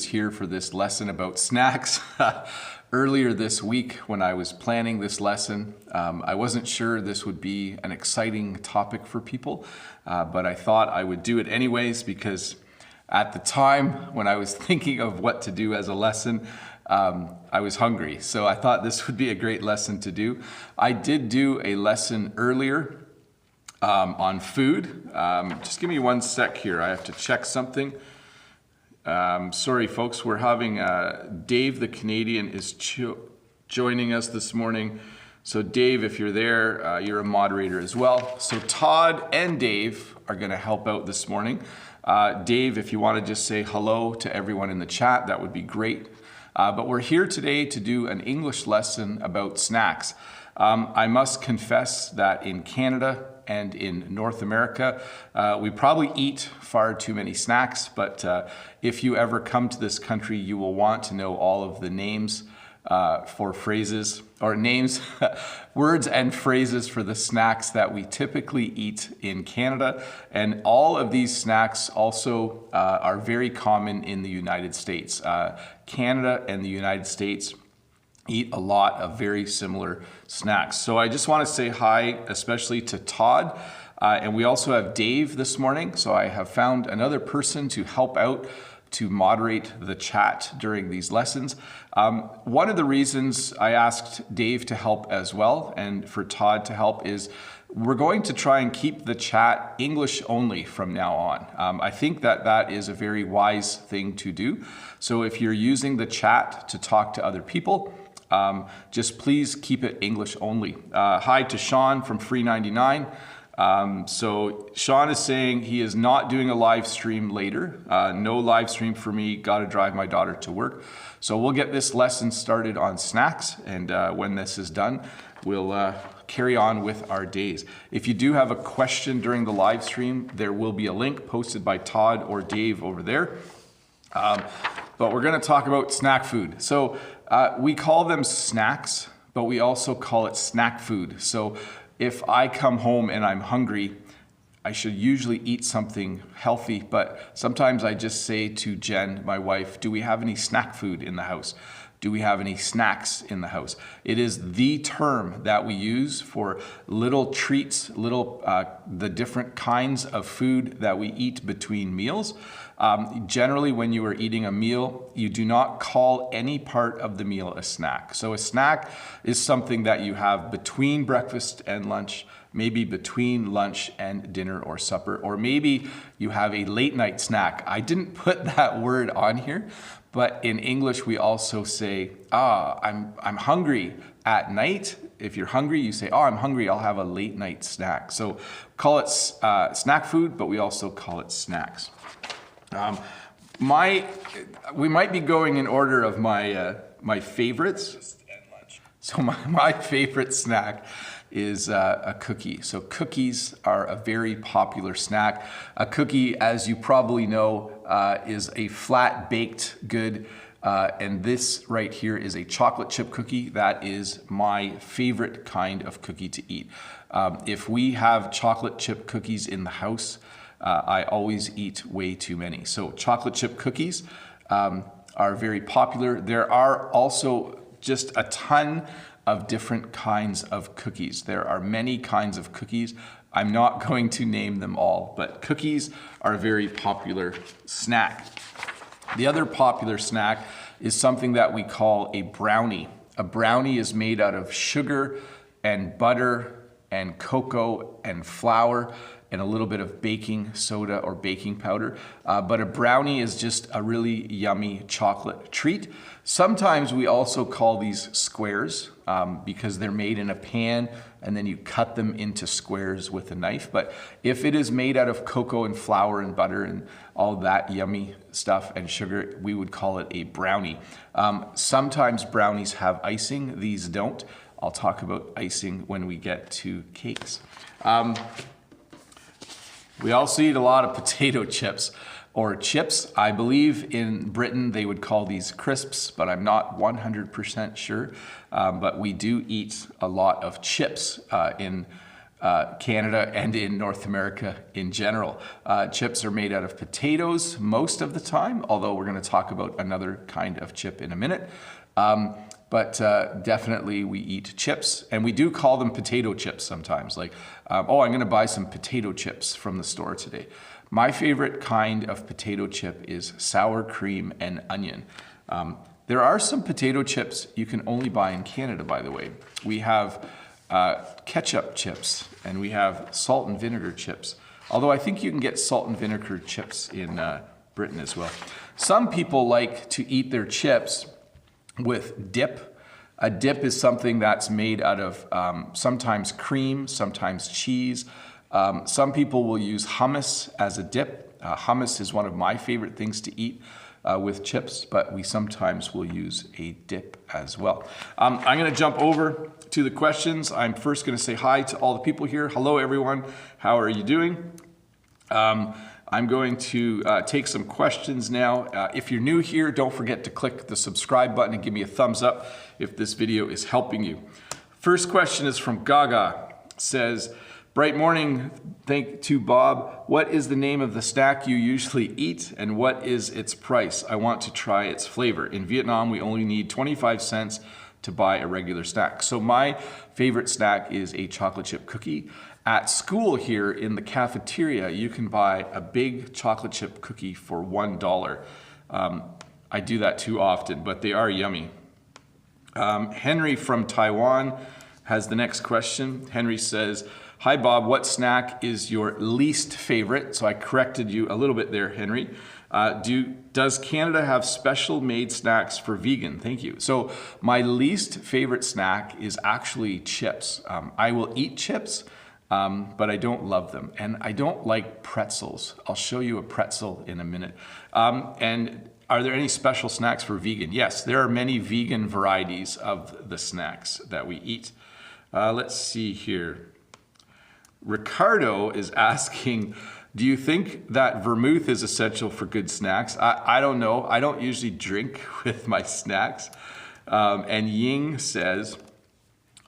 Here for this lesson about snacks. Earlier this week when I was planning this lesson, I wasn't sure this would be an exciting topic for people, but I thought I would do it anyways because at the time when I was thinking of what to do as a lesson, I was hungry. So I thought this would be a great lesson to do. I did do a lesson earlier on food. Just give me one sec here. I have to check something. Sorry folks, we're having Dave the Canadian is joining us this morning. So Dave, if you're there, you're a moderator as well. So Todd and Dave are going to help out this morning. Dave, if you want to just say hello to everyone in the chat, that would be great. But we're here today to do an English lesson about snacks. I must confess that in Canada and in North America, we probably eat far too many snacks, but if you ever come to this country, you will want to know all of the names for phrases, or names, words and phrases for the snacks that we typically eat in Canada. And all of these snacks also are very common in the United States. Canada and the United States eat a lot of very similar snacks. So I just want to say hi, especially to Todd. And we also have Dave this morning. So I have found another person to help out to moderate the chat during these lessons. One of the reasons I asked Dave to help as well, and for Todd to help, is we're going to try and keep the chat English only from now on. I think that that is a very wise thing to do. So if you're using the chat to talk to other people, just please keep it English only. Hi to Sean from Free 99. So Sean is saying he is not doing a live stream later. No live stream for me, got to drive my daughter to work. So we'll get this lesson started on snacks, and when this is done, we'll carry on with our days. If you do have a question during the live stream, there will be a link posted by Todd or Dave over there. But we're going to talk about snack food. So we call them snacks, but we also call it snack food. So if I come home and I'm hungry, I should usually eat something healthy, but sometimes I just say to Jen, my wife, do we have any snack food in the house? Do we have any snacks in the house? It is the term that we use for little treats, the different kinds of food that we eat between meals. Generally, when you are eating a meal, you do not call any part of the meal a snack. So a snack is something that you have between breakfast and lunch, maybe between lunch and dinner or supper, or maybe you have a late night snack. I didn't put that word on here, but in English, we also say, I'm hungry at night. If you're hungry, you say, I'm hungry, I'll have a late night snack. So call it snack food, but we also call it snacks. We might be going in order of my favorites. So my favorite snack is a cookie. So cookies are a very popular snack. A cookie, as you probably know, is a flat baked good. And this right here is a chocolate chip cookie. That is my favorite kind of cookie to eat. If we have chocolate chip cookies in the house, I always eat way too many. So chocolate chip cookies are very popular. There are also just a ton of different kinds of cookies. There are many kinds of cookies. I'm not going to name them all, but cookies are a very popular snack. The other popular snack is something that we call a brownie. A brownie is made out of sugar and butter and cocoa and flour and a little bit of baking soda or baking powder. But a brownie is just a really yummy chocolate treat. Sometimes we also call these squares because they're made in a pan and then you cut them into squares with a knife. But if it is made out of cocoa and flour and butter and all that yummy stuff and sugar, we would call it a brownie. Sometimes brownies have icing, these don't. I'll talk about icing when we get to cakes. We also eat a lot of potato chips or chips. I believe in Britain they would call these crisps, but I'm not 100% sure. But we do eat a lot of chips in Canada and in North America in general. Chips are made out of potatoes most of the time, although we're going to talk about another kind of chip in a minute. But definitely we eat chips, and we do call them potato chips sometimes. Like, oh, I'm going to buy some potato chips from the store today. My favorite kind of potato chip is sour cream and onion. There are some potato chips you can only buy in Canada, by the way. We have ketchup chips, and we have salt and vinegar chips. Although I think you can get salt and vinegar chips in Britain as well. Some people like to eat their chips with dip. A dip is something that's made out of sometimes cream, sometimes cheese. Some people will use hummus as a dip. Hummus is one of my favorite things to eat with chips, but we sometimes will use a dip as well. I'm going to jump over to the questions. I'm first going to say hi to all the people here. Hello, everyone. How are you doing? I'm going to take some questions now. If you're new here, don't forget to click the subscribe button and give me a thumbs up if this video is helping you. First question is from Gaga. It says, bright morning, thank to Bob. What is the name of the snack you usually eat and what is its price? I want to try its flavor. In Vietnam, we only need 25 cents to buy a regular snack. So my favorite snack is a chocolate chip cookie. At school here in the cafeteria, you can buy a big chocolate chip cookie for $1. I do that too often, but they are yummy. Henry from Taiwan has the next question. Henry says, hi Bob, what snack is your least favorite? So I corrected you a little bit there, Henry. Does Canada have special made snacks for vegan? Thank you. So my least favorite snack is actually chips. I will eat chips, but I don't love them. And I don't like pretzels. I'll show you a pretzel in a minute. And are there any special snacks for vegan? Yes, there are many vegan varieties of the snacks that we eat. Let's see here. Ricardo is asking, do you think that vermouth is essential for good snacks? I don't know. I don't usually drink with my snacks. And Ying says,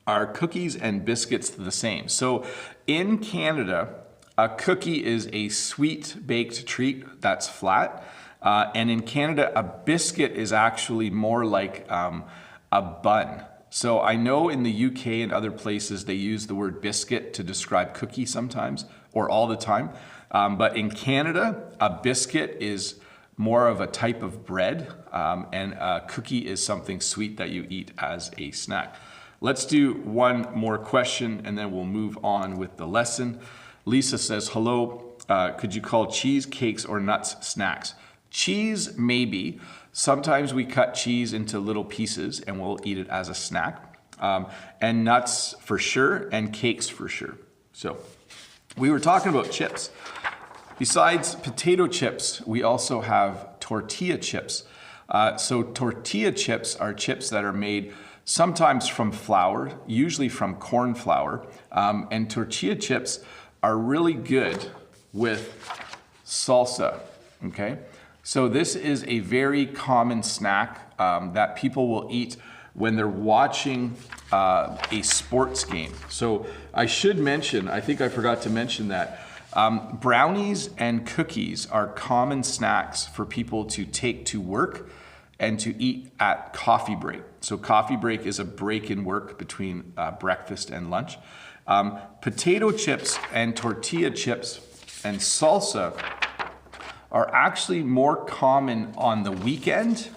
are cookies and biscuits the same? So in Canada, a cookie is a sweet baked treat that's flat. And in Canada, a biscuit is actually more like a bun. So I know in the UK and other places, they use the word biscuit to describe cookie sometimes, or all the time. But in Canada, a biscuit is more of a type of bread, and a cookie is something sweet that you eat as a snack. Let's do one more question, and then we'll move on with the lesson. Lisa says, hello, could you call cheesecakes or nuts snacks? Cheese, maybe. Sometimes we cut cheese into little pieces and we'll eat it as a snack. And nuts for sure, and cakes for sure. So we were talking about chips. Besides potato chips, we also have tortilla chips. So tortilla chips are chips that are made sometimes from flour, usually from corn flour. And tortilla chips are really good with salsa, okay? So this is a very common snack that people will eat when they're watching a sports game. So I should mention, I think I forgot to mention that, brownies and cookies are common snacks for people to take to work and to eat at coffee break. So coffee break is a break in work between breakfast and lunch. Potato chips and tortilla chips and salsa are actually more common on the weekend,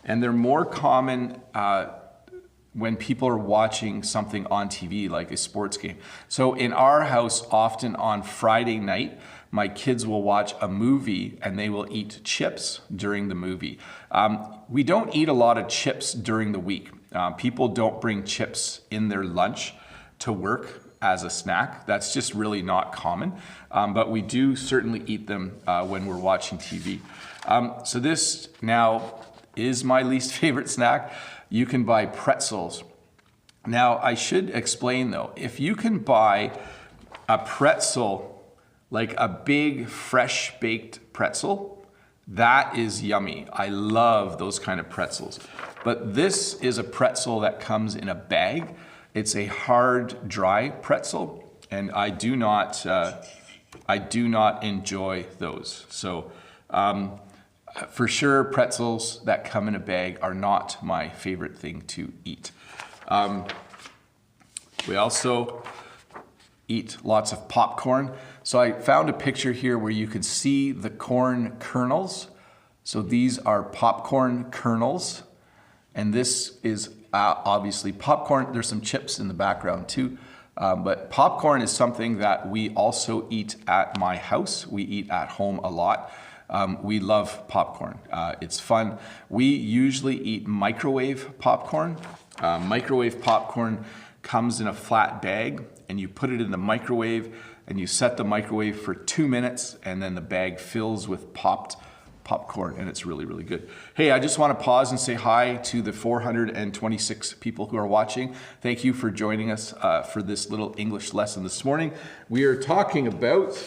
and they're more common when people are watching something on TV, like a sports game. So in our house, often on Friday night, my kids will watch a movie and they will eat chips during the movie. We don't eat a lot of chips during the week. People don't bring chips in their lunch to work as a snack. That's just really not common, but we do certainly eat them when we're watching TV. So this now is my least favorite snack. You can buy pretzels. Now I should explain though, if you can buy a pretzel, like a big fresh baked pretzel, that is yummy. I love those kind of pretzels. But this is a pretzel that comes in a bag. It's a hard, dry pretzel, and I do not enjoy those. So for sure, pretzels that come in a bag are not my favorite thing to eat. We also eat lots of popcorn. So I found a picture here where you can see the corn kernels. So these are popcorn kernels, and this is obviously popcorn. There's some chips in the background too, but popcorn is something that we also eat at my house. We eat at home a lot. We love popcorn. It's fun. We usually eat microwave popcorn. Microwave popcorn comes in a flat bag, and you put it in the microwave, and you set the microwave for 2 minutes, and then the bag fills with popcorn, and it's really, really good. Hey, I just want to pause and say hi to the 426 people who are watching. Thank you for joining us for this little English lesson this morning. We are talking about,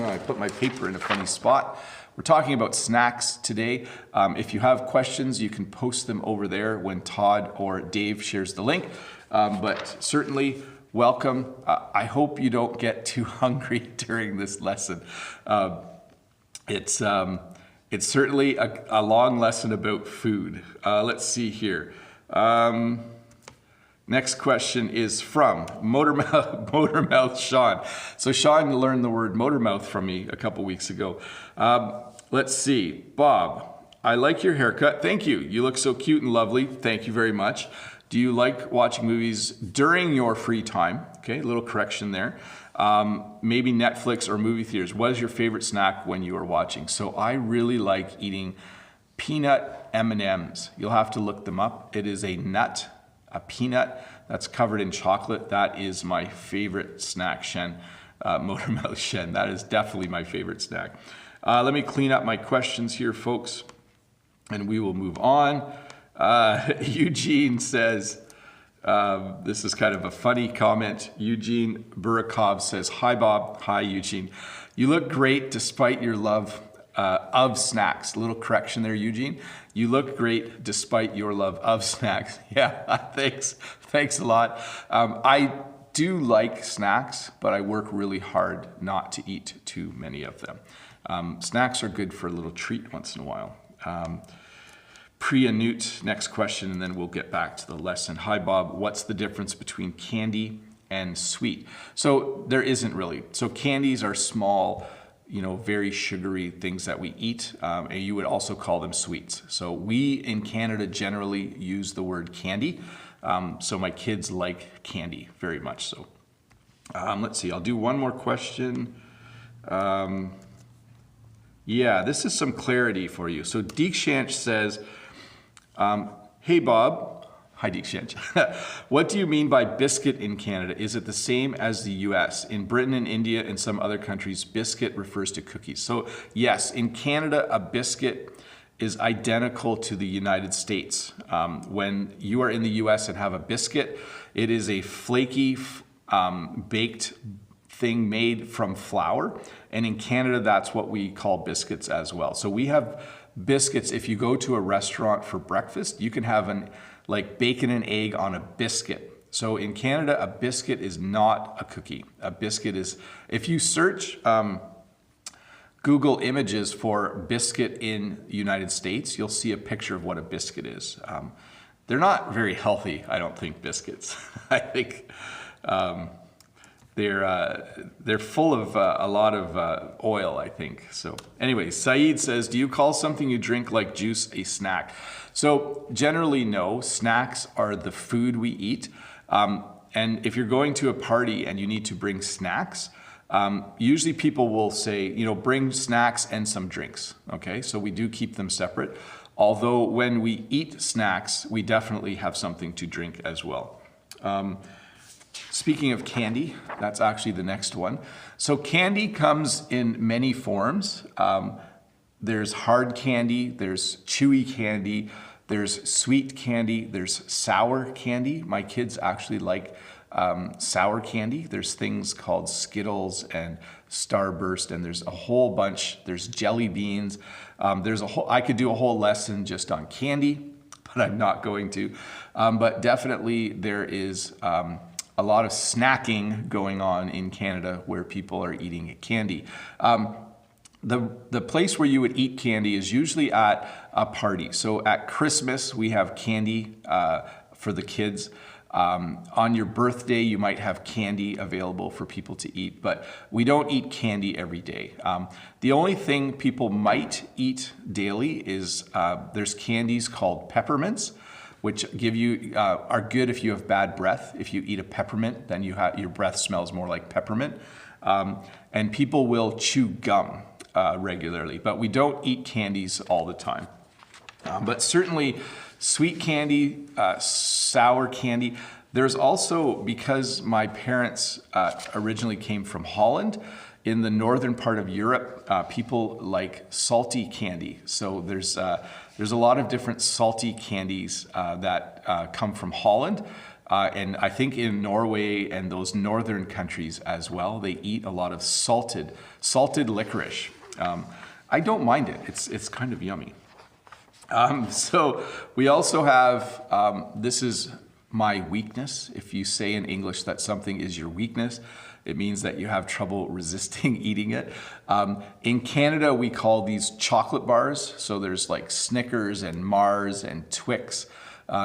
I put my paper in a funny spot. We're talking about snacks today. If you have questions, you can post them over there when Todd or Dave shares the link. But certainly, welcome. I hope you don't get too hungry during this lesson. It's certainly a long lesson about food. Let's see here. Next question is from Motormouth Sean. So Sean learned the word motormouth from me a couple weeks ago. Let's see. Bob, I like your haircut. Thank you. You look so cute and lovely. Thank you very much. Do you like watching movies during your free time? Okay, a little correction there. Maybe Netflix or movie theaters. What is your favorite snack when you are watching? So I really like eating peanut M&Ms. You'll have to look them up. It is a nut, a peanut that's covered in chocolate. That is my favorite snack, Shen. Motormouth Shen. That is definitely my favorite snack. Let me clean up my questions here, folks, and we will move on. Eugene says, this is kind of a funny comment. Eugene Burakov says, hi, Bob. Hi, Eugene. You look great despite your love of snacks. A little correction there, Eugene. You look great despite your love of snacks. Yeah, thanks. Thanks a lot. I do like snacks, but I work really hard not to eat too many of them. Snacks are good for a little treat once in a while. Priya Newt, next question, and then we'll get back to the lesson. Hi, Bob. What's the difference between candy and sweet? So there isn't really. So candies are small, very sugary things that we eat, and you would also call them sweets. So we in Canada generally use the word candy. So my kids like candy very much so. Let's see. I'll do one more question. Yeah, this is some clarity for you. So Deekshant says, hey, Bob. Hi, Deekshant. What do you mean by biscuit in Canada? Is it the same as the US? In Britain and India and some other countries, biscuit refers to cookies. So yes, in Canada, a biscuit is identical to the United States. When you are in the US and have a biscuit, it is a flaky, baked thing made from flour. And in Canada, that's what we call biscuits as well. So we have biscuits. If you go to a restaurant for breakfast, you can have like bacon and egg on a biscuit. So in Canada, a biscuit is not a cookie. A biscuit is, if you search Google images for biscuit in the United States, you'll see a picture of what a biscuit is. They're not very healthy, I don't think, biscuits. I think they're full of a lot of oil, I think. So anyway, Saeed says, do you call something you drink like juice a snack? So generally, no. Snacks are the food we eat. And if you're going to a party and you need to bring snacks, usually people will say, bring snacks and some drinks. Okay, so we do keep them separate. Although when we eat snacks, we definitely have something to drink as well. Speaking of candy, that's actually the next one. So candy comes in many forms. There's hard candy, there's chewy candy, there's sweet candy, there's sour candy. My kids actually like sour candy. There's things called Skittles and Starburst, and there's a whole bunch. There's jelly beans. I could do a whole lesson just on candy, but I'm not going to. But definitely there is a a lot of snacking going on in Canada where people are eating candy. The place where you would eat candy is usually at a party. So at Christmas, we have candy for the kids. On your birthday, you might have candy available for people to eat, but we don't eat candy every day. The only thing people might eat daily is there's candies called peppermints, which give you are good if you have bad breath. If you eat a peppermint, then your breath smells more like peppermint. And people will chew gum regularly, but we don't eat candies all the time. But certainly sweet candy, sour candy. There's also, because my parents originally came from Holland, in the northern part of Europe, people like salty candy. So there's a lot of different salty candies that come from Holland. And I think in Norway and those northern countries as well, they eat a lot of salted licorice. I don't mind it. It's kind of yummy. So we also have, this is my weakness. If you say in English that something is your weakness, it means that you have trouble resisting eating it. In Canada, we call these chocolate bars. So there's like Snickers and Mars and Twix.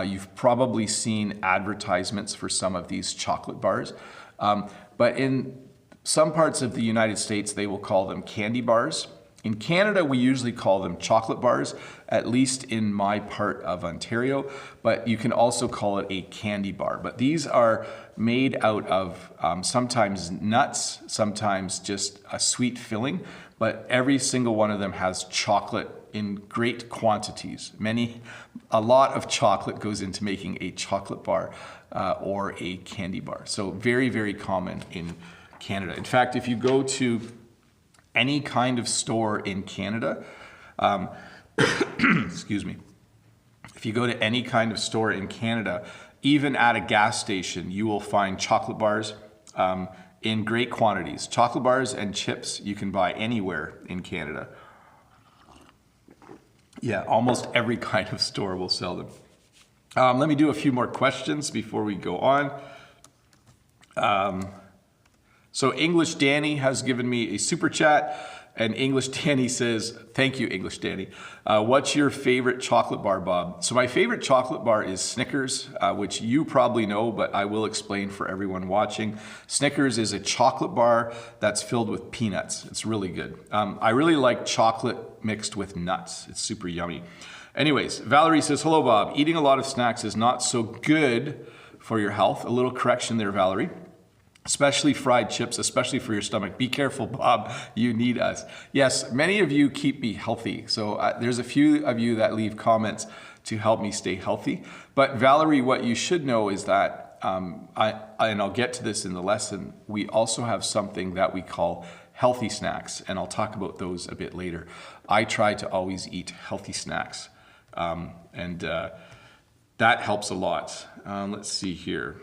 You've probably seen advertisements for some of these chocolate bars. But in some parts of the United States, they will call them candy bars. In Canada, we usually call them chocolate bars, at least in my part of Ontario, but you can also call it a candy bar. But these are made out of sometimes nuts, sometimes just a sweet filling, but every single one of them has chocolate in great quantities. A lot of chocolate goes into making a chocolate bar or a candy bar. So very, very common in Canada. In fact, if you go to any kind of store in Canada, excuse me, if you go to any kind of store in Canada, even at a gas station, you will find chocolate bars in great quantities. Chocolate bars and chips you can buy anywhere in Canada. Yeah, almost every kind of store will sell them. Let me do a few more questions before we go on. So English Danny has given me a super chat, and English Danny says, thank you, English Danny. What's your favorite chocolate bar, Bob? So my favorite chocolate bar is Snickers, which you probably know, but I will explain for everyone watching. Snickers is a chocolate bar that's filled with peanuts. It's really good. I really like chocolate mixed with nuts. It's super yummy. Anyways, Valerie says, hello, Bob. Eating a lot of snacks is not so good for your health. A little correction there, Valerie. Especially fried chips, especially for your stomach. Be careful, Bob, you need us. Yes, many of you keep me healthy. So there's a few of you that leave comments to help me stay healthy. But Valerie, what you should know is that, and I'll get to this in the lesson, we also have something that we call healthy snacks, and I'll talk about those a bit later. I try to always eat healthy snacks, and that helps a lot. Let's see here.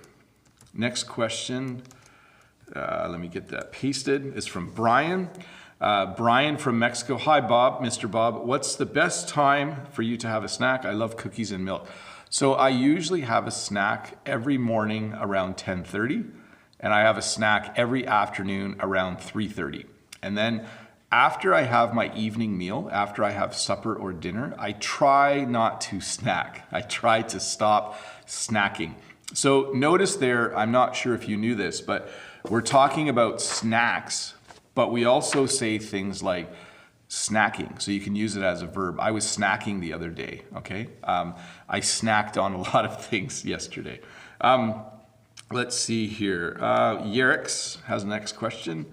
Next question. Let me get that pasted. It's from Brian. Brian from Mexico. Hi, Bob, Mr. Bob. What's the best time for you to have a snack? I love cookies and milk. So I usually have a snack every morning around 10:30, and I have a snack every afternoon around 3:30. And then after I have my evening meal, after I have supper or dinner, I try not to snack. I try to stop snacking. So notice there, I'm not sure if you knew this, but we're talking about snacks, but we also say things like snacking. So you can use it as a verb. I was snacking the other day, okay? I snacked on a lot of things yesterday. Let's see here. Yerix has the next question.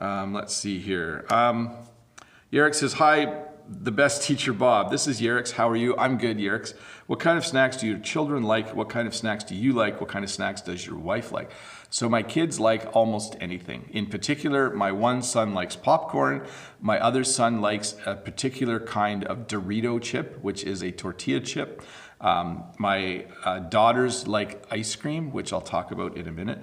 Let's see here. Yerix says, hi, the best teacher, Bob. This is Yerix. How are you? I'm good, Yerix. What kind of snacks do your children like? What kind of snacks do you like? What kind of snacks does your wife like? So my kids like almost anything. In particular, my one son likes popcorn. My other son likes a particular kind of Dorito chip, which is a tortilla chip. My daughters like ice cream, which I'll talk about in a minute.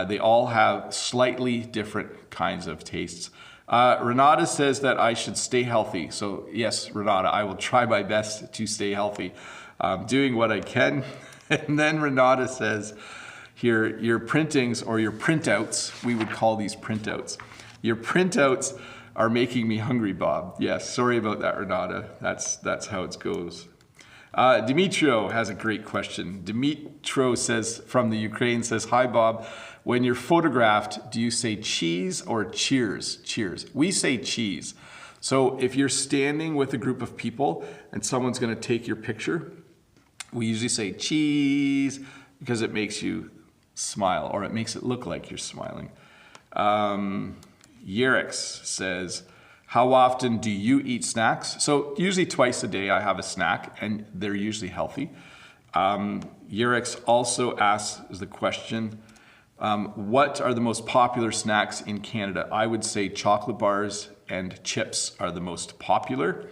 They all have slightly different kinds of tastes. Renata says that I should stay healthy. So yes, Renata, I will try my best to stay healthy. Doing what I can. And then Renata says, your printings or your printouts, we would call these printouts. Your printouts are making me hungry, Bob. Yes, sorry about that, Renata. That's how it goes. Dimitro has a great question. Dimitro says, from the Ukraine, says, hi, Bob. When you're photographed, do you say cheese or cheers? Cheers. We say cheese. So if you're standing with a group of people and someone's going to take your picture, we usually say cheese because it makes you smile, or it makes it look like you're smiling. Yerix says, how often do you eat snacks? So usually twice a day I have a snack, and they're usually healthy. Yerix also asks the question, what are the most popular snacks in Canada? I would say chocolate bars and chips are the most popular.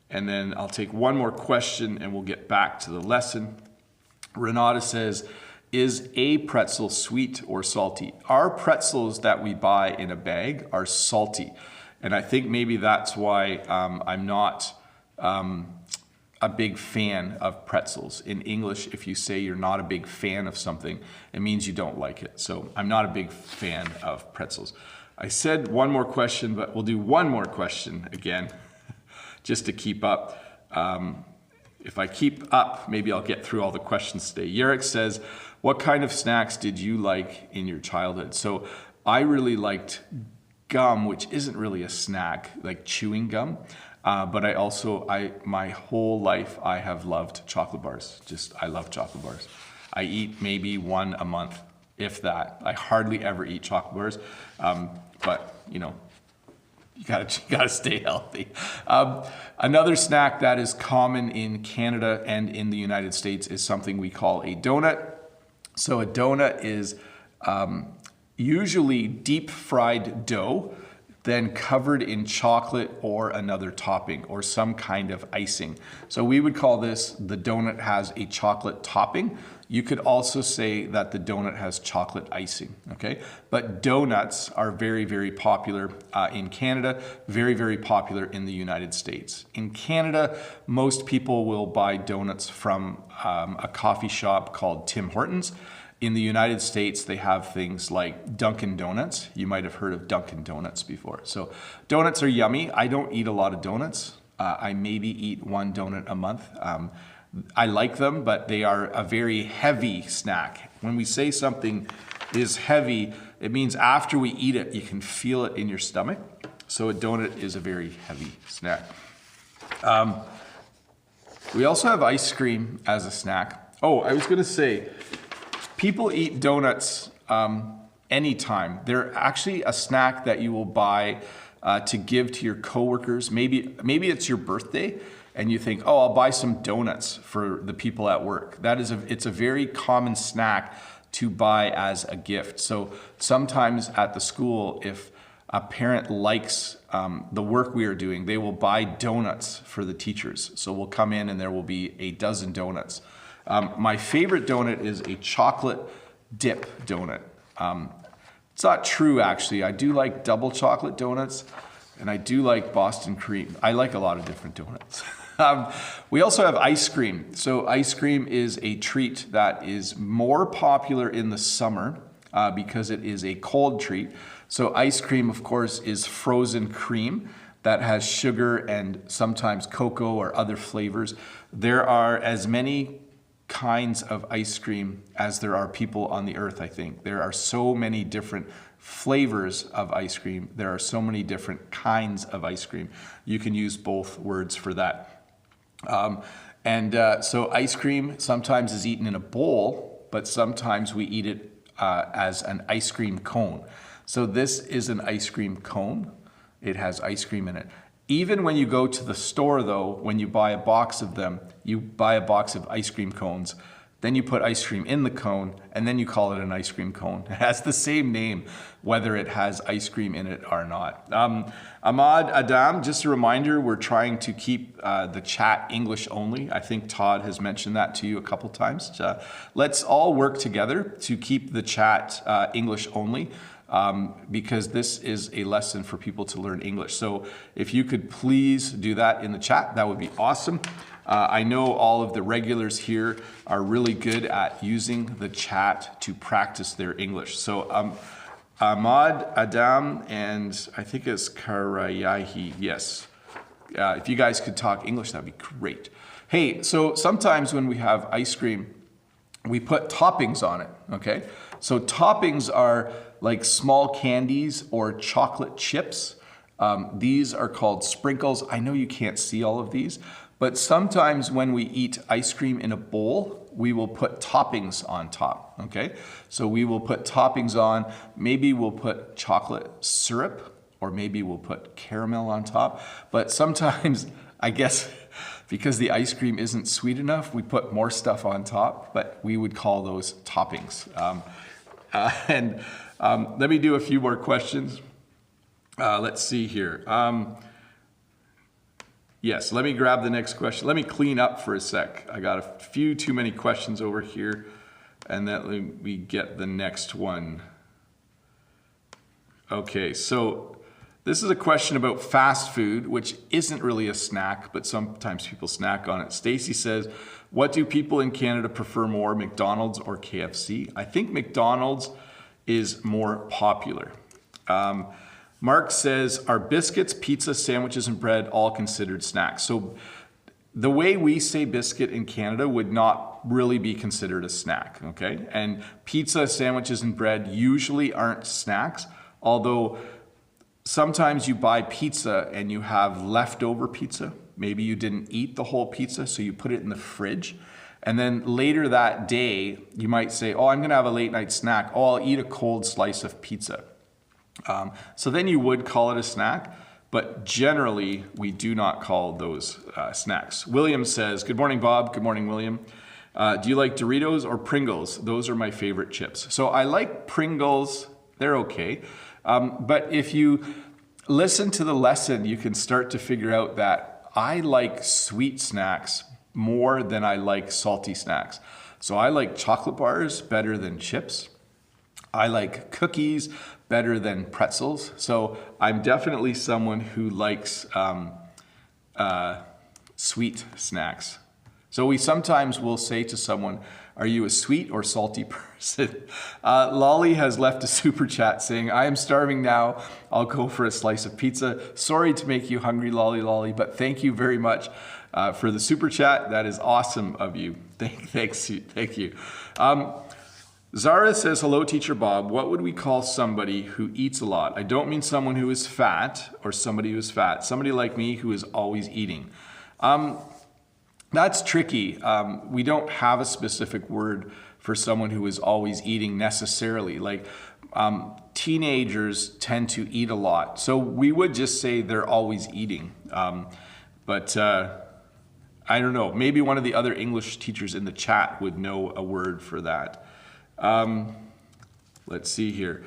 And then I'll take one more question and we'll get back to the lesson. Renata says, is a pretzel sweet or salty? Our pretzels that we buy in a bag are salty. And I think maybe that's why I'm not a big fan of pretzels. In English, if you say you're not a big fan of something, it means you don't like it. So I'm not a big fan of pretzels. I said one more question, but we'll do one more question again, just to keep up. If I keep up, maybe I'll get through all the questions today. Yerrick says, what kind of snacks did you like in your childhood? So I really liked gum, which isn't really a snack, like chewing gum. But my whole life, I have loved chocolate bars. I love chocolate bars. I eat maybe one a month, if that. I hardly ever eat chocolate bars. But you know, you gotta stay healthy. Another snack that is common in Canada and in the United States is something we call a donut. So a donut is usually deep fried dough, then covered in chocolate or another topping or some kind of icing. So we would call this, the donut has a chocolate topping. You could also say that the donut has chocolate icing, okay? But donuts are very, very popular in Canada, very, very popular in the United States. In Canada, most people will buy donuts from a coffee shop called Tim Hortons. In the United States, they have things like Dunkin' Donuts. You might have heard of Dunkin' Donuts before. So donuts are yummy. I don't eat a lot of donuts. I maybe eat one donut a month. I like them, but they are a very heavy snack. When we say something is heavy, it means after we eat it, you can feel it in your stomach. So a donut is a very heavy snack. We also have ice cream as a snack. Oh, I was gonna say, people eat donuts anytime. They're actually a snack that you will buy to give to your coworkers. Maybe it's your birthday and you think, oh, I'll buy some donuts for the people at work. It's a very common snack to buy as a gift. So sometimes at the school, if a parent likes the work we are doing, they will buy donuts for the teachers. So we'll come in and there will be a dozen donuts. My favorite donut is a chocolate dip donut. It's not true, actually. I do like double chocolate donuts, and I do like Boston cream. I like a lot of different donuts. We also have ice cream. So ice cream is a treat that is more popular in the summer because it is a cold treat. So ice cream, of course, is frozen cream that has sugar and sometimes cocoa or other flavors. There are as many kinds of ice cream as there are people on the earth, I think. There are so many different flavors of ice cream. There are so many different kinds of ice cream. You can use both words for that. So ice cream sometimes is eaten in a bowl, but sometimes we eat it as an ice cream cone. So this is an ice cream cone. It has ice cream in it. Even when you go to the store, though, when you buy a box of them, you buy a box of ice cream cones, then you put ice cream in the cone, and then you call it an ice cream cone. It has the same name, whether it has ice cream in it or not. Ahmad Adam, just a reminder, we're trying to keep the chat English only. I think Todd has mentioned that to you a couple times. Let's all work together to keep the chat English only. Because this is a lesson for people to learn English. So if you could please do that in the chat, that would be awesome. I know all of the regulars here are really good at using the chat to practice their English. So Ahmad, Adam, and I think it's Karayahi, yes. If you guys could talk English, that'd be great. Hey, so sometimes when we have ice cream, we put toppings on it, okay? So toppings are like small candies or chocolate chips. These are called sprinkles. I know you can't see all of these, but sometimes when we eat ice cream in a bowl, we will put toppings on top, okay? So we will put toppings on, maybe we'll put chocolate syrup, or maybe we'll put caramel on top. But sometimes, I guess, because the ice cream isn't sweet enough, we put more stuff on top, but we would call those toppings. Let me do a few more questions. Let's see here. Yes, let me grab the next question. Let me clean up for a sec. I got a few too many questions over here, and then we get the next one. Okay, so this is a question about fast food, which isn't really a snack, but sometimes people snack on it. Stacy says, what do people in Canada prefer more, McDonald's or KFC? I think McDonald's is more popular. Mark says, are biscuits, pizza, sandwiches, and bread all considered snacks? So the way we say biscuit in Canada would not really be considered a snack, okay? And pizza, sandwiches, and bread usually aren't snacks, although sometimes you buy pizza and you have leftover pizza. Maybe you didn't eat the whole pizza, so you put it in the fridge. And then later that day, you might say, oh, I'm gonna have a late night snack. Oh, I'll eat a cold slice of pizza. So then you would call it a snack, but generally we do not call those snacks. William says, good morning, Bob. Good morning, William. Do you like Doritos or Pringles? Those are my favorite chips. So I like Pringles. They're okay. But if you listen to the lesson, you can start to figure out that I like sweet snacks more than I like salty snacks. So I like chocolate bars better than chips. I like cookies better than pretzels. So I'm definitely someone who likes sweet snacks. So we sometimes will say to someone, are you a sweet or salty person? Lolly has left a super chat saying, I am starving now. I'll go for a slice of pizza. Sorry to make you hungry, Lolly, but thank you very much for the super chat. That is awesome of you. Thank you. Zara says, hello, Teacher Bob. What would we call somebody who eats a lot? I don't mean someone who is fat or somebody who is fat. Somebody like me who is always eating. That's tricky. We don't have a specific word for someone who is always eating necessarily. Like teenagers tend to eat a lot. So we would just say they're always eating. But I don't know. Maybe one of the other English teachers in the chat would know a word for that. Let's see here.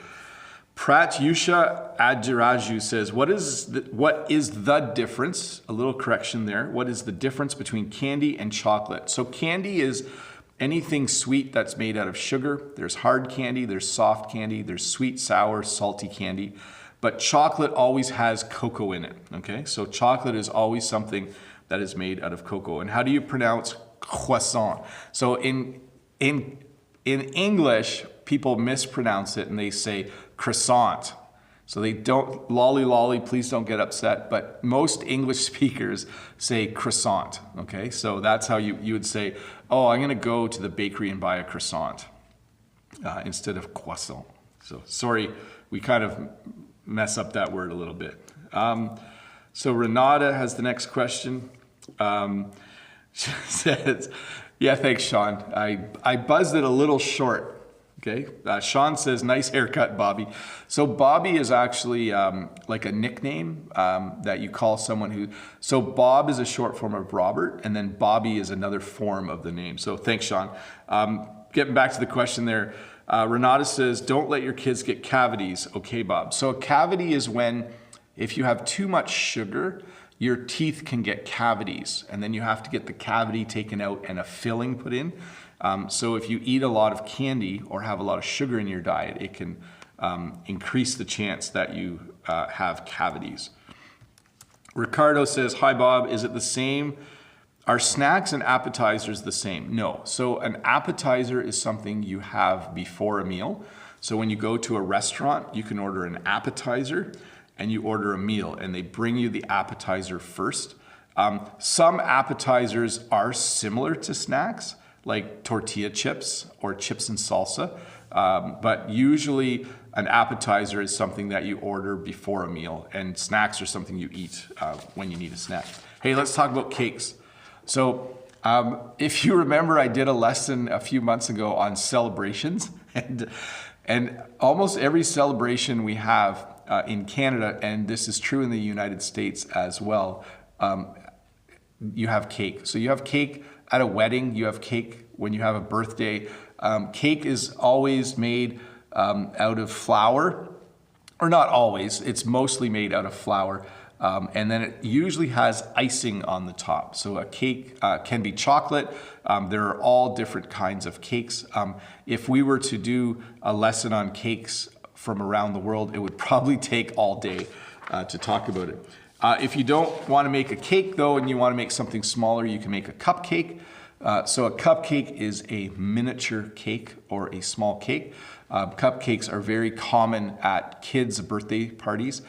Pratyusha Adiraju says, what is the difference? A little correction there. What is the difference between candy and chocolate? So candy is anything sweet that's made out of sugar. There's hard candy, there's soft candy, there's sweet, sour, salty candy. But chocolate always has cocoa in it, okay? So chocolate is always something that is made out of cocoa. And how do you pronounce croissant? So in English, people mispronounce it and they say croissant. So they don't, lolly, please don't get upset, but most English speakers say croissant, okay? So that's how you would say, oh, I'm gonna go to the bakery and buy a croissant instead of croissant. So sorry, we kind of mess up that word a little bit. So Renata has the next question. She says, yeah, thanks, Sean. I buzzed it a little short. Okay. Sean says, nice haircut, Bobby. So Bobby is actually like a nickname that you call someone who, so Bob is a short form of Robert, and then Bobby is another form of the name. So thanks, Sean. Getting back to the question there, Renata says, don't let your kids get cavities. Okay, Bob. So a cavity is when, if you have too much sugar, your teeth can get cavities, and then you have to get the cavity taken out and a filling put in. So if you eat a lot of candy or have a lot of sugar in your diet, it can increase the chance that you have cavities. Ricardo says, hi Bob, is it the same Are snacks and appetizers the same? No. So an appetizer is something you have before a meal. So when you go to a restaurant, you can order an appetizer and you order a meal and they bring you the appetizer first. Some appetizers are similar to snacks, like tortilla chips or chips and salsa. But usually an appetizer is something that you order before a meal, and snacks are something you eat when you need a snack. Hey, let's talk about cakes. So if you remember, I did a lesson a few months ago on celebrations, and almost every celebration we have in Canada, and this is true in the United States as well, you have cake. So you have cake at a wedding, you have cake when you have a birthday. Cake is always made out of flour, or not always, it's mostly made out of flour. And then it usually has icing on the top. So a cake can be chocolate. There are all different kinds of cakes. If we were to do a lesson on cakes from around the world, it would probably take all day to talk about it. If you don't want to make a cake though, and you want to make something smaller, you can make a cupcake. So a cupcake is a miniature cake or a small cake. Cupcakes are very common at kids' birthday parties.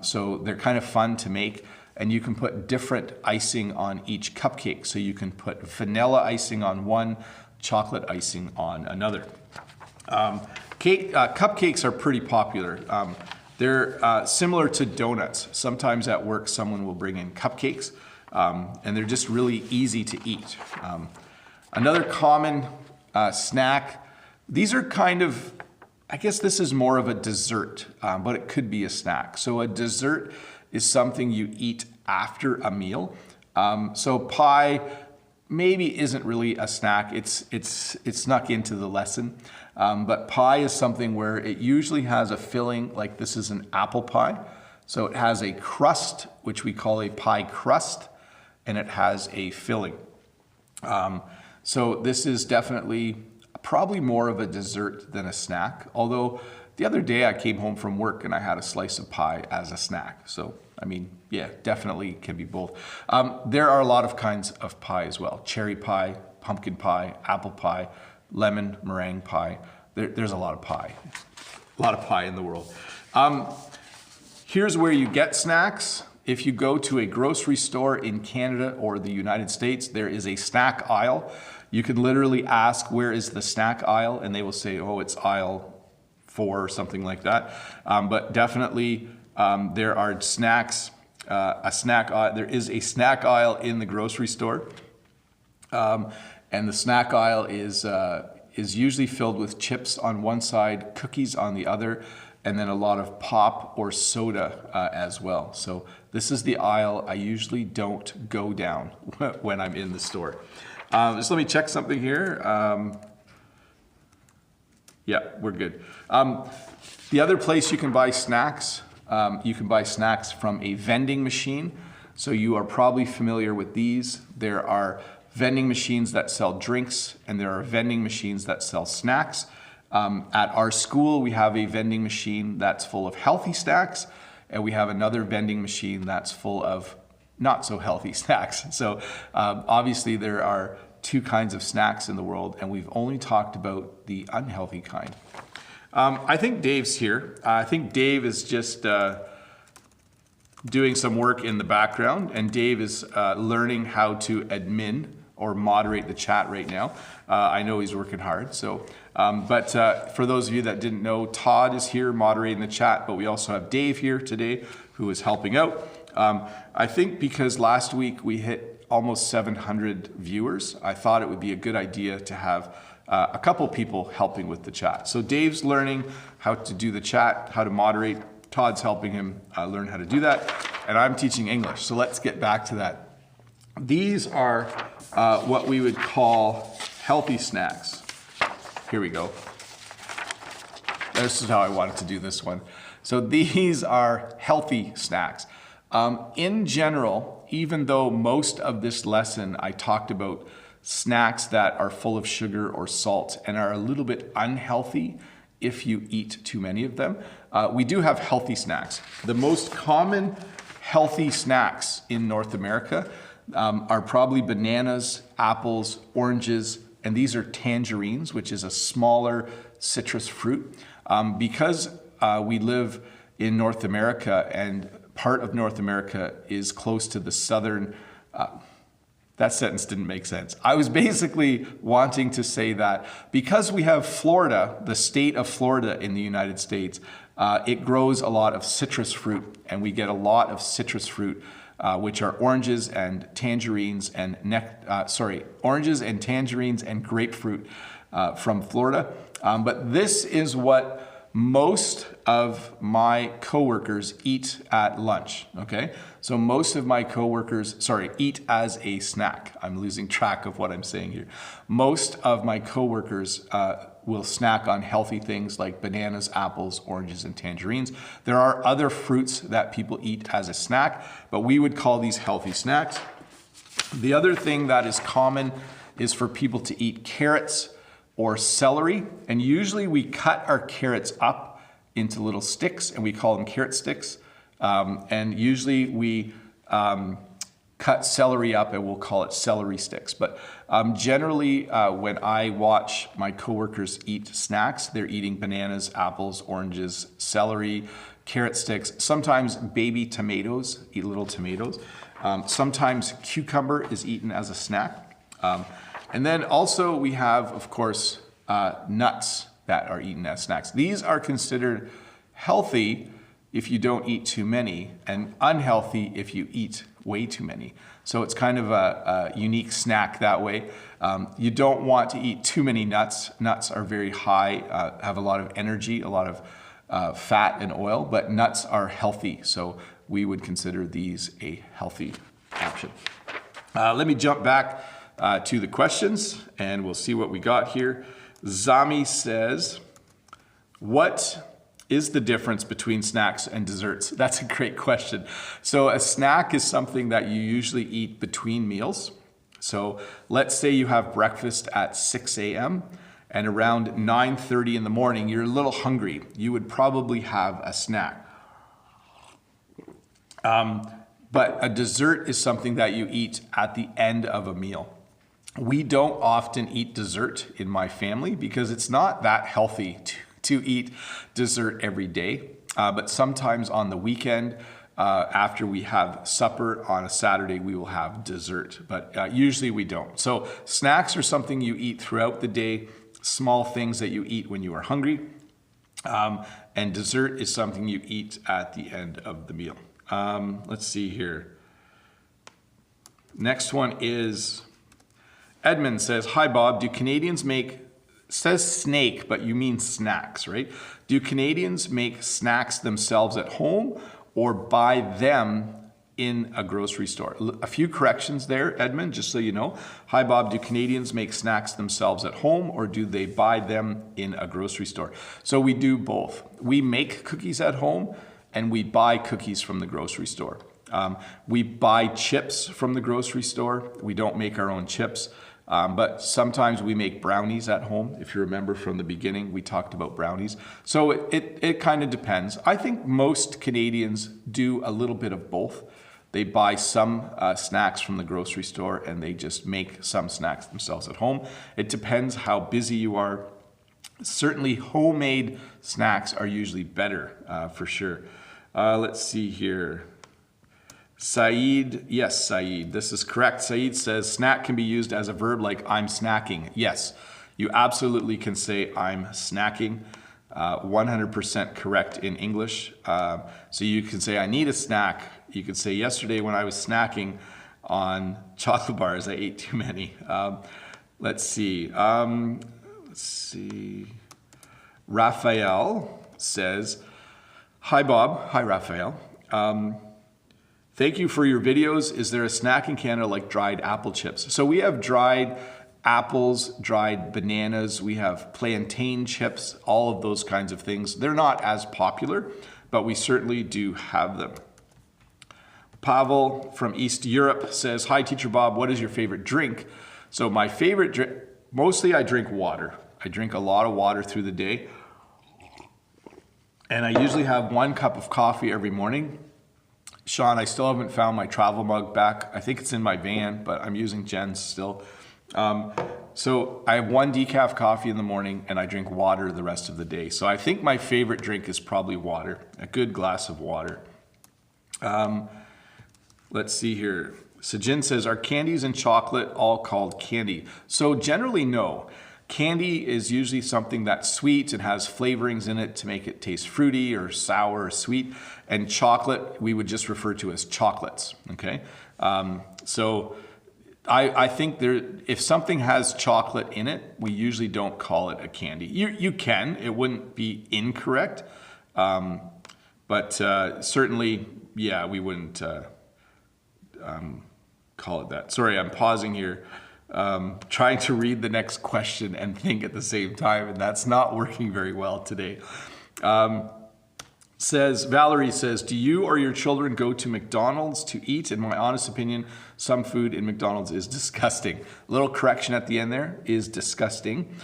So they're kind of fun to make, and you can put different icing on each cupcake. So you can put vanilla icing on one, chocolate icing on another. Cupcakes are pretty popular. They're similar to donuts. Sometimes at work someone will bring in cupcakes, and they're just really easy to eat. Another common snack, these are kind of, I guess this is more of a dessert, but it could be a snack. So a dessert is something you eat after a meal. So pie maybe isn't really a snack. It's snuck into the lesson. But pie is something where it usually has a filling, like this is an apple pie. So it has a crust, which we call a pie crust, and it has a filling. So this is definitely probably more of a dessert than a snack. Although the other day I came home from work and I had a slice of pie as a snack. So, I mean, yeah, definitely can be both. There are a lot of kinds of pie as well. Cherry pie, pumpkin pie, apple pie, lemon meringue pie. There's a lot of pie. A lot of pie in the world. Here's where you get snacks. If you go to a grocery store in Canada or the United States, there is a snack aisle. You can literally ask, where is the snack aisle? And they will say, oh, it's aisle 4 or something like that. But definitely there are snacks, there is a snack aisle in the grocery store. And the snack aisle is usually filled with chips on one side, cookies on the other, and then a lot of pop or soda as well. So this is the aisle I usually don't go down when I'm in the store. Just let me check something here. Yeah, we're good. The other place you can buy snacks from a vending machine. So you are probably familiar with these. There are vending machines that sell drinks, and there are vending machines that sell snacks. At our school, we have a vending machine that's full of healthy snacks, and we have another vending machine that's full of not so healthy snacks. So obviously there are two kinds of snacks in the world, and we've only talked about the unhealthy kind. I think Dave's here. I think Dave is just doing some work in the background, and Dave is learning how to admin or moderate the chat right now. I know he's working hard. So, but for those of you that didn't know, Todd is here moderating the chat, but we also have Dave here today who is helping out. I think because last week we hit almost 700 viewers, I thought it would be a good idea to have a couple people helping with the chat. So Dave's learning how to do the chat, how to moderate. Todd's helping him learn how to do that, and I'm teaching English. So let's get back to that. These are what we would call healthy snacks. Here we go. This is how I wanted to do this one. So these are healthy snacks. In general, even though most of this lesson I talked about snacks that are full of sugar or salt and are a little bit unhealthy if you eat too many of them, we do have healthy snacks. The most common healthy snacks in North America are probably bananas, apples, oranges, and these are tangerines, which is a smaller citrus fruit. Because we live in North America and part of North America is close to the southern, that sentence didn't make sense. I was basically wanting to say that because we have Florida, the state of Florida in the United States, it grows a lot of citrus fruit, and we get a lot of citrus fruit, which are oranges and tangerines and oranges and tangerines and grapefruit from Florida. But this is what most of my coworkers eat at lunch, okay? So most of my coworkers, eat as a snack. I'm losing track of what I'm saying here. Most of my coworkers will snack on healthy things like bananas, apples, oranges, and tangerines. There are other fruits that people eat as a snack, but we would call these healthy snacks. The other thing that is common is for people to eat carrots or celery, and usually we cut our carrots up into little sticks and we call them carrot sticks. And usually we cut celery up and we'll call it celery sticks. But generally when I watch my coworkers eat snacks, they're eating bananas, apples, oranges, celery, carrot sticks, sometimes baby tomatoes, eat little tomatoes. Sometimes cucumber is eaten as a snack. And then also we have, of course, nuts that are eaten as snacks. These are considered healthy if you don't eat too many, and unhealthy if you eat way too many. So it's kind of a unique snack that way. You don't want to eat too many nuts. Nuts are very high, have a lot of energy, a lot of fat and oil, but nuts are healthy. So we would consider these a healthy option. Let me jump back to the questions and we'll see what we got here. Zami says, what is the difference between snacks and desserts? That's a great question. So a snack is something that you usually eat between meals. So let's say you have breakfast at 6 a.m. and around 9:30 in the morning, you're a little hungry. You would probably have a snack. But a dessert is something that you eat at the end of a meal. We don't often eat dessert in my family because it's not that healthy to eat dessert every day. But sometimes on the weekend, after we have supper on a Saturday, we will have dessert, but usually we don't. So snacks are something you eat throughout the day, small things that you eat when you are hungry. And dessert is something you eat at the end of the meal. Let's see here. Next one is Edmund says, hi Bob, do Canadians make, says snake, but you mean snacks, right? Do Canadians make snacks themselves at home or buy them in a grocery store? A few corrections there, Edmund, just so you know. Hi Bob, do Canadians make snacks themselves at home or do they buy them in a grocery store? So we do both. We make cookies at home and we buy cookies from the grocery store. We buy chips from the grocery store. We don't make our own chips. But sometimes we make brownies at home. If you remember from the beginning, we talked about brownies. So it kind of depends. I think most Canadians do a little bit of both. They buy some snacks from the grocery store and they just make some snacks themselves at home. It depends how busy you are. Certainly homemade snacks are usually better for sure. Let's see here. Saeed, yes, Saeed, this is correct. Saeed says snack can be used as a verb like I'm snacking. Yes, you absolutely can say I'm snacking. 100% correct in English. So you can say I need a snack. You could say yesterday when I was snacking on chocolate bars, I ate too many. Let's see. Raphael says, hi Bob. Hi Raphael. Thank you for your videos. Is there a snack in Canada like dried apple chips? So we have dried apples, dried bananas, we have plantain chips, all of those kinds of things. They're not as popular, but we certainly do have them. Pavel from East Europe says, hi Teacher Bob, what is your favorite drink? So my favorite drink, mostly I drink water. I drink a lot of water through the day. And I usually have 1 cup of coffee every morning. Sean, I still haven't found my travel mug back. I think it's in my van, but I'm using Jen's still. So I have 1 decaf coffee in the morning and I drink water the rest of the day. So I think my favorite drink is probably water, a good glass of water. Let's see here. Sajin says, are candies and chocolate all called candy? So generally, no. Candy is usually something that's sweet and has flavorings in it to make it taste fruity or sour or sweet. And chocolate, we would just refer to as chocolates, okay? So I think if something has chocolate in it, we usually don't call it a candy. You can, it wouldn't be incorrect. But certainly, yeah, we wouldn't call it that. Sorry, I'm pausing here. Trying to read the next question and think at the same time, and that's not working very well today. Valerie says, do you or your children go to McDonald's to eat? In my honest opinion, some food in McDonald's is disgusting. Little correction at the end there, is disgusting.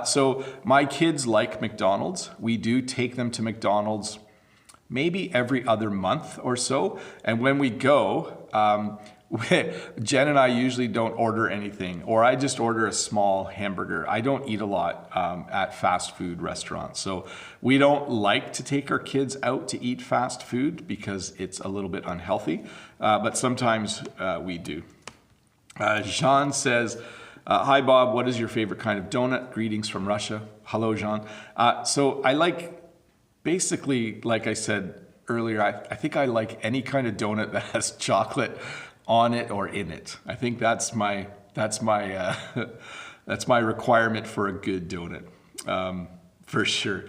So my kids like McDonald's. We do take them to McDonald's maybe every other month or so. And when we go, Jen and I usually don't order anything, or I just order a small hamburger. I don't eat a lot at fast food restaurants. So we don't like to take our kids out to eat fast food because it's a little bit unhealthy, but sometimes we do. Jean says, hi Bob, what is your favorite kind of donut? Greetings from Russia. Hello, Jean. So I like, basically, like I said earlier, I think I like any kind of donut that has chocolate on it or in it. I think that's my requirement for a good donut, for sure.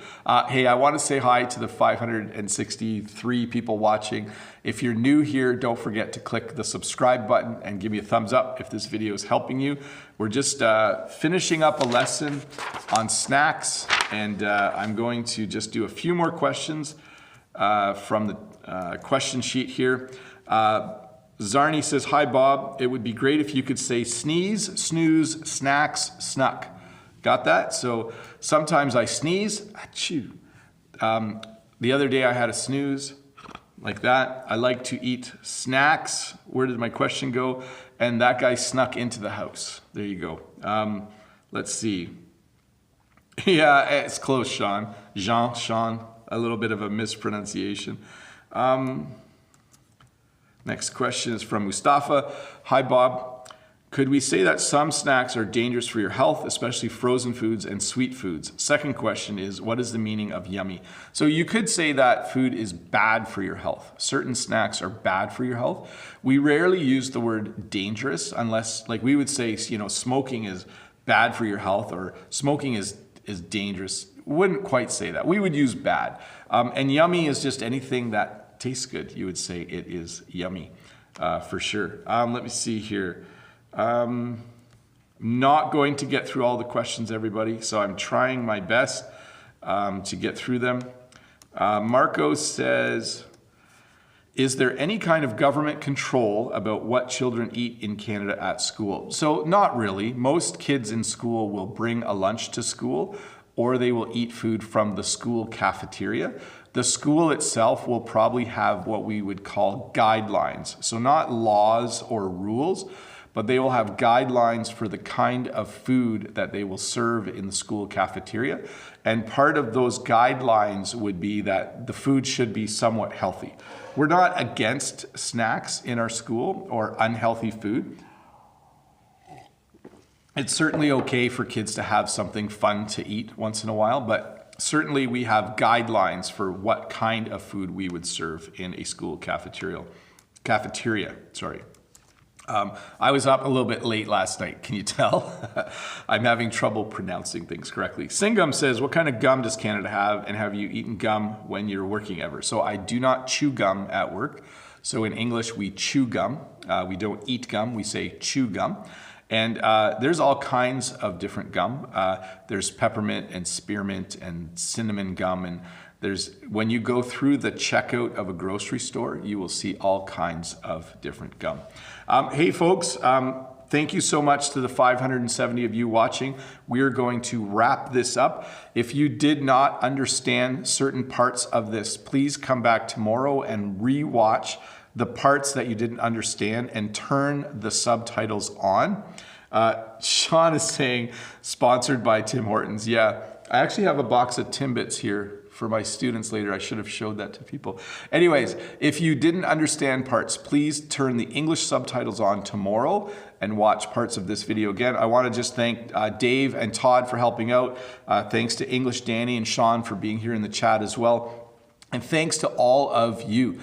Hey, I want to say hi to the 563 people watching. If you're new here, don't forget to click the subscribe button and give me a thumbs up if this video is helping you. We're just finishing up a lesson on snacks, and I'm going to just do a few more questions from the question sheet here. Zarni says, hi Bob, it would be great if you could say sneeze, snooze, snacks, snuck. Got that? So sometimes I sneeze, achoo. The other day I had a snooze, like that. I like to eat snacks. Where did my question go? And that guy snuck into the house. There you go. Let's see. Yeah, it's close, Sean. Sean, a little bit of a mispronunciation. Next question is from Mustafa. Hi, Bob. Could we say that some snacks are dangerous for your health, especially frozen foods and sweet foods? Second question is, what is the meaning of yummy? So you could say that food is bad for your health. Certain snacks are bad for your health. We rarely use the word dangerous unless, like we would say, smoking is bad for your health or smoking is dangerous. Wouldn't quite say that. We would use bad. And yummy is just anything that tastes good. You would say it is yummy, for sure. Let me see here. Not going to get through all the questions, everybody, so I'm trying my best to get through them. Marco says, is there any kind of government control about what children eat in Canada at school? So not really. Most kids in school will bring a lunch to school, or they will eat food from the school cafeteria. The school itself will probably have what we would call guidelines. So not laws or rules, but they will have guidelines for the kind of food that they will serve in the school cafeteria. And part of those guidelines would be that the food should be somewhat healthy. We're not against snacks in our school or unhealthy food. It's certainly okay for kids to have something fun to eat once in a while, but certainly we have guidelines for what kind of food we would serve in a school cafeteria. I was up a little bit late last night. Can you tell? I'm having trouble pronouncing things correctly. Singam says, what kind of gum does Canada have, and have you eaten gum when you're working ever? So I do not chew gum at work. So in English, we chew gum. We don't eat gum. We say chew gum. And there's all kinds of different gum. There's peppermint and spearmint and cinnamon gum. And when you go through the checkout of a grocery store, you will see all kinds of different gum. Hey folks, thank you so much to the 570 of you watching. We're going to wrap this up. If you did not understand certain parts of this, please come back tomorrow and re-watch the parts that you didn't understand and turn the subtitles on. Sean is saying, sponsored by Tim Hortons. Yeah, I actually have a box of Timbits here for my students later. I should have showed that to people. Anyways, if you didn't understand parts, please turn the English subtitles on tomorrow and watch parts of this video again. I want to just thank Dave and Todd for helping out. Thanks to English Danny and Sean for being here in the chat as well. And thanks to all of you.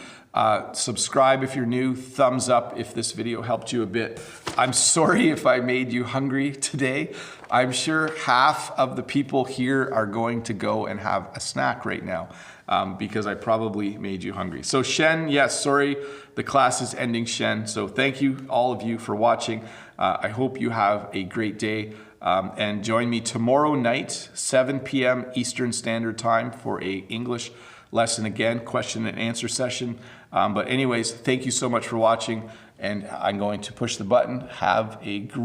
Subscribe if you're new, thumbs up if this video helped you a bit. I'm sorry if I made you hungry today. I'm sure half of the people here are going to go and have a snack right now because I probably made you hungry. So Shen, yes, sorry, the class is ending, Shen. So thank you, all of you, for watching. I hope you have a great day. And join me tomorrow night, 7 p.m. Eastern Standard Time for a English lesson again, question and answer session. But anyways, thank you so much for watching, and I'm going to push the button. Have a great